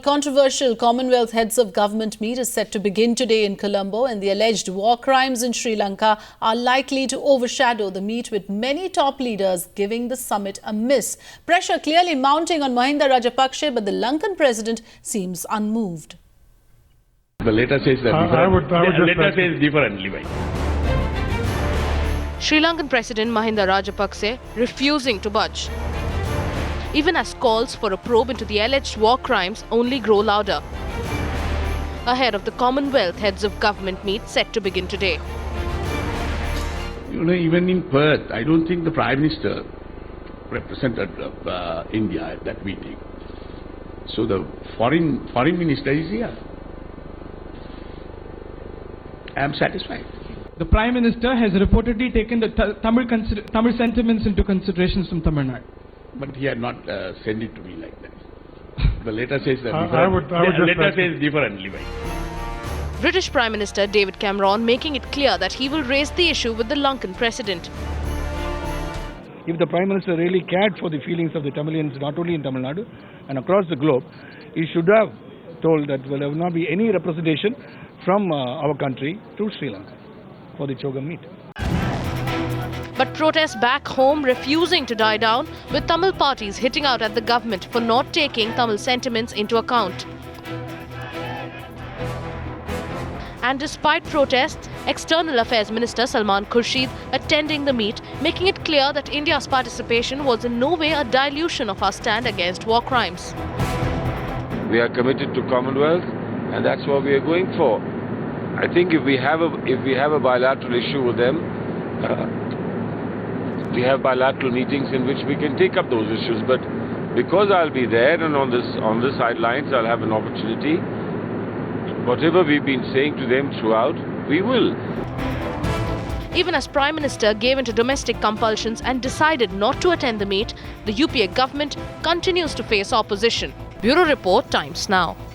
Controversial Commonwealth Heads of Government meet is set to begin today in Colombo, and the alleged war crimes in Sri Lanka are likely to overshadow the meet, with many top leaders giving the summit a miss. Pressure clearly mounting on Mahinda Rajapaksa, but the Lankan president seems unmoved. The letter says differently. Sri Lankan President Mahinda Rajapaksa refusing to budge, even as calls for a probe into the alleged war crimes only grow louder. Ahead of the Commonwealth Heads of Government meet set to begin today. Even in Perth, I don't think the Prime Minister represented India at that meeting. So the foreign minister is here. I am satisfied. The Prime Minister has reportedly taken the Tamil sentiments into consideration from Tamil Nadu. But he had not sent it to me like that. The letter says differently. British Prime Minister David Cameron making it clear that he will raise the issue with the Lankan president. If the Prime Minister really cared for the feelings of the Tamilians, not only in Tamil Nadu and across the globe, he should have told that there will not be any representation from our country to Sri Lanka for the CHOGM meet. But protests back home refusing to die down, with Tamil parties hitting out at the government for not taking Tamil sentiments into account. And despite protests, External Affairs Minister Salman Khurshid attending the meet, making it clear that India's participation was in no way a dilution of our stand against war crimes. We are committed to Commonwealth, and that's what we are going for. I think if we have a bilateral issue with them, we have bilateral meetings in which we can take up those issues. But because I'll be there and on the sidelines, I'll have an opportunity. Whatever we've been saying to them throughout, we will. Even as Prime Minister gave into domestic compulsions and decided not to attend the meet, the UPA government continues to face opposition. Bureau Report, Times Now.